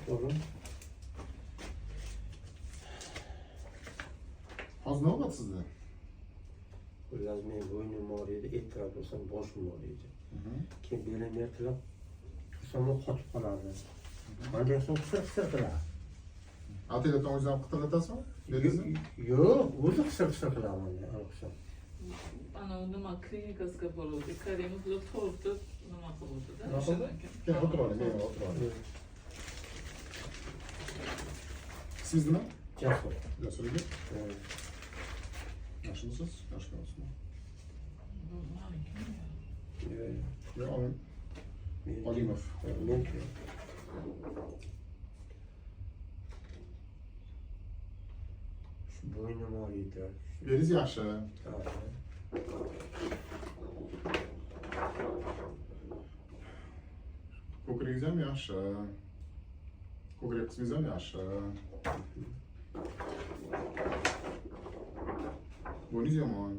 Doğru. Hozir nima bo'ldi sizda? Xullas men bo'ynim og'riydi, ertalab bo'lsam boshim og'riydi. Keyin belim ertalab tursam qotib qolardi. Qanday qilsam qisir qiladi. Atelyedan o'zingizdan qitirlatasizmi? Belizni? Yo'q, o'zi qisir qilaman. Ana nima klinikasiga boruvdi, karemiz bilan tortib nima qiluvdi-da. Nima qildi? Keyin o'tirib oling, men o'tirib oling. Siz nima? Jasur. Jasur aka. Yaxshimisiz? Yaxshi bo'lsin. Yo'q, Olimov. Men bo'ynim og'riydi. Beliz yaxshi. Ko'kringiz ham yaxshi. Ko'krak qismingiz ham yaxshi. Bo'yningiz yomon.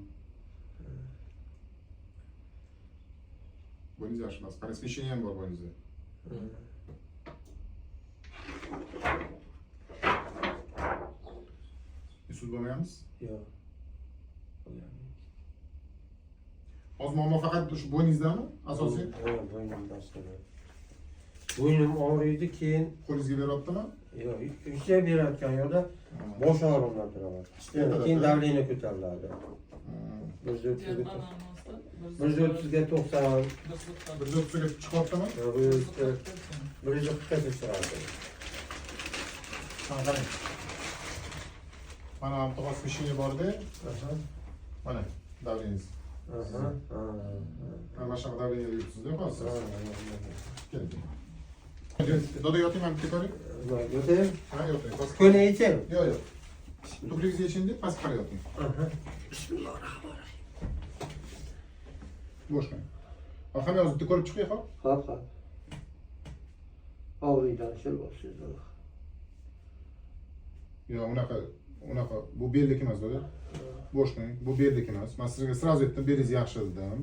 Bo'yningiz yaxshi emas. Qani smesheniya ham bor bo'yningizda. Sud bo'lmayapmiz? Yo'q. Hozir muammo faqat shu bo'yningizdami asosiy? Yo'q, bo'ynimda aslida. Bo'ynim og'riydi, keyin Qo'lingizga beryaptimi? yo'q, ishlab berayotgan yo'qda bosh og'rig'idan turaman. Keyin davleniya ko'tariladi. 130 ga 90, 130 ga chiqyaptimi? 140 ga chiqadi. Qarang. Mana bu to'g'ri smesheniya borda. Mana davleningiz. Mana shu davleniya yuribsiz-da hozir. Keling. Doda yoting ham ko'taring. Yo'q. Ha, yoting. Ko'ni yeching. Yo'q, yo'q. Tuprigingizga yechindi, pastga qarab yoting. Bismillahirrohmanirrohim. Bo'sh qo'ying. Hamma yozib ko'rib chiqing, xo'p? Xo'p. Og'riydan shil bo'lsin. Yo'q, unaqa bu beldek emas doda. Bo'sh qo'ying. Bu beldek emas. Men sizga sразу aytdim, belingiz yaxshi dedim.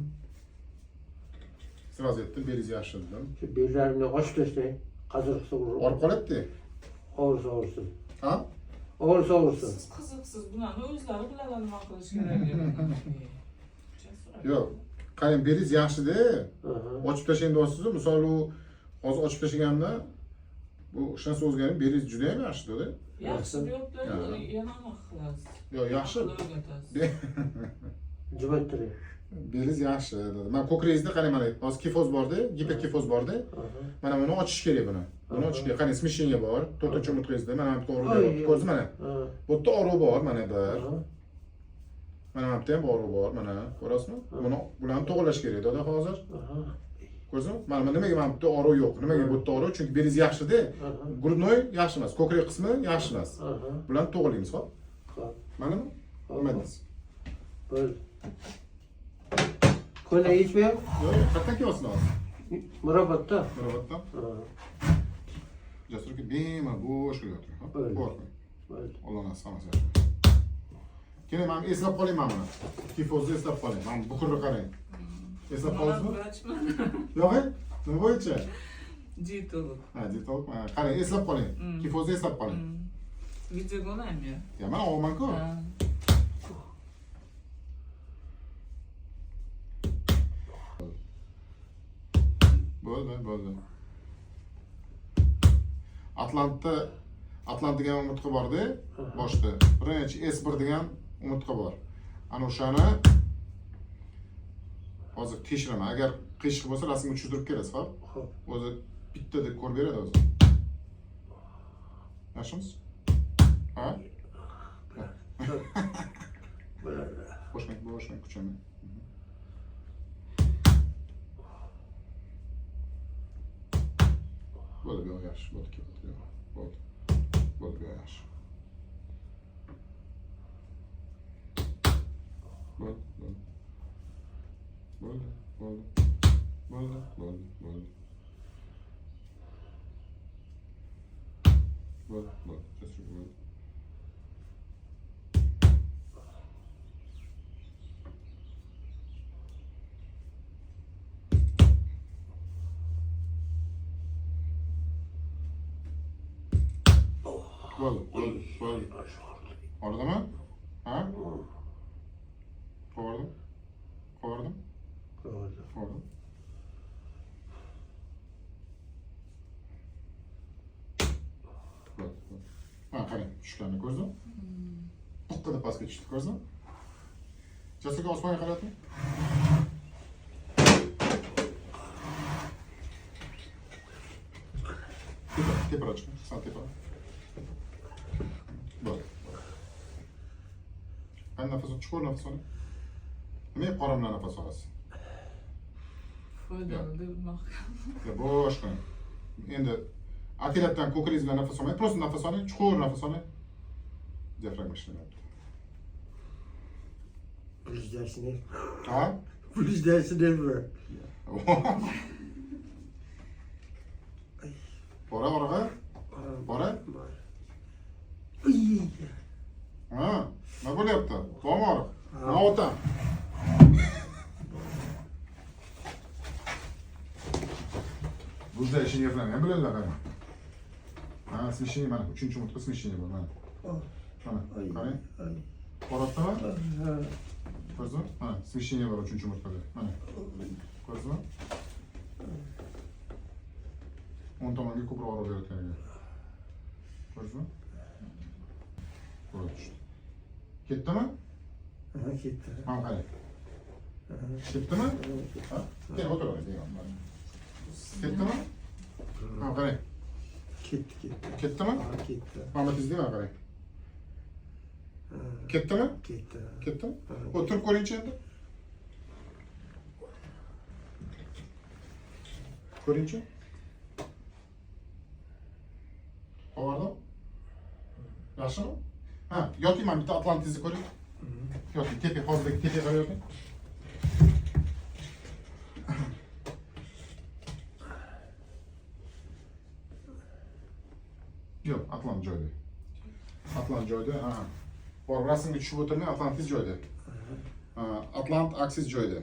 Sразу aytdim, belingiz yaxshi dedim. Shu bellarimni ochib tashlang. Qazirqsa urib. Orib qoladida. Og'risa. Ha? Og'risa. Siz qiziqsiz, bularni o'zlari biladilar nima qilish kerakligini. Yo'q. Qarang, belingiz yaxshi-da. Ochib tashlang deyapsiz-ku. Misol u hozir ochib tashlaganimda bu hech narsa o'zgarib, belingiz juda ham yaxshi doda. Yaxshi yo'qda, yana nima qilasiz? Yo'q, yaxshi. Jumattiring. Belingiz yaxshi dedi. Men ko'kragingizda qarang, mana hozir kifoz borda, giperkifoz borda. Mana buni ochish kerak buni. Buni ochish kerak. Qarang, smesheniya bor. 4-umurtqangizda mana bu to'g'ri bo'lyapti. Ko'rdingizmi mana? Bu yerda og'riq bor, mana bir. Mana bu yerda ham og'riq bor, mana. Ko'rasizmi? Bularni to'g'irlash kerak doda hozir. Ko'rdingizmi? Mana nimaga mana bu yerda og'riq yo'q? Nimaga bu yerda og'riq? Chunki belingiz yaxshi-da. Grudnoy yaxshi emas, ko'krak qismi yaxshi emas. Bularni to'g'irlaymiz, xo'p? Manimi? Nima deysiz? Bo'ldi. Ko'ni yechmayam? Yo'q, qayerdan kelyapsiz hozir? Murabbatda. Murabbatdan? Jasurga bemalol bo'sh qo'yapti. Qo'rqmang. Bo'ldi. Alloh nasib qilsa. Keling, men eslab qoling mana buni. Kifozni eslab qoling. Mana bukurni qarang. Eslab qoldingizmi? Yo'q, nima bo'yicha? Dietolog. Ha, dietolog. Qarang, eslab qoling. Kifozni eslab qoling. Videoga olaymi? Ya, men olaman-ku. Bo'ldi. Atlant degan umurtqa borda, boshda. Birinchi S1 degan umurtqa bor. Ana o'shani hozir tekshiraman. Agar qiyshiq bo'lsa, rasmga tushirib kelasiz, xo'p? O'zi bitta deb ko'rib beradi o'zi. Yaxshimisiz? Ha? Boshlang, kuchaman. Bo'ldi, bu yaxshi, bo'ldi, ketdi. Bo'ldi, bu yaxshi. Bo'ldi. Bo'ldi. Ordimi? Ha? Qo'rdim. Ko'rdi. Ha, qarang, tushganini ko'rdingmi? To'qqida pastga tushdi, ko'rdingmi? Jessica osmonga qaratdi. Tepara chiqdi, sal tepara. Bo'ldi. Qani nafas ol, chuqur nafas oling. Nima qorin bilan nafas olasiz? Foydali deb mahkam. Ya boshqa. Endi atelatdan ko'kringiz bilan nafas olmang, prosta nafas oling, chuqur nafas oling. Diafragma ishlayapti. Bulishdasini. Ha? Bulishdasini. Bora, oraga. Bora. Ha, nima bo'lyapti? Bormi og'riq? Nima o'tam? Buzda ishini yapılan hem bilenler hani. Ha, smishini mana 3-chi umurtqa smishini bor mana. Mana, qarang. Qo'rqatdimi? Ha. Ko'rdingmi? Mana, smishini bor 3-chi umurtqada. Mana. Ko'rdingmi? 10 tomonga ko'proq oro berayotganiga. Ko'rdingmi? Bo'ldi. Ketdimi? Ha, ketdi. Mana qarang. Ketdimi? Ha? Kel o'tir deyman. Ketdimi? Ha, qarang. Ketdi. Ketdimi? Ha, ketdi. Mana tizdi mana qarang. Ketdimi? Ketdi. Ketdimi? O'tirib ko'ring-chi endi. Ko'ring-chi. Qo'rdim. Yaxshimi? Ha, yoting mana bitta Atlantizni ko'ring. Yoting, tepa, hozirdagi tepaga qarab yoting. Yo'q, Atlant joyda. Atlant joyda, ha. Bor, rasmga tushib o'tirmay, Atlantis joyda. Atlant aksis joyda.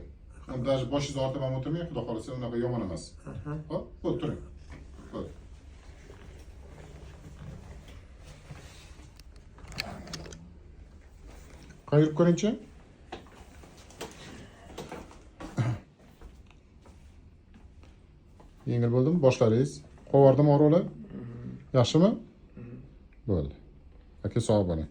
Даже boshingizni ortib ham o'tirmang, xudo xolasa unaqa yomon emas. Hop, o'tiring. Qo'y. Qayirib ko'ring-chi. Yengil bo'ldimi? Boshlaringiz. Qovardimi og'riqlar? Yaxshimi? Bo'ldi. Aka sog' bo'ling.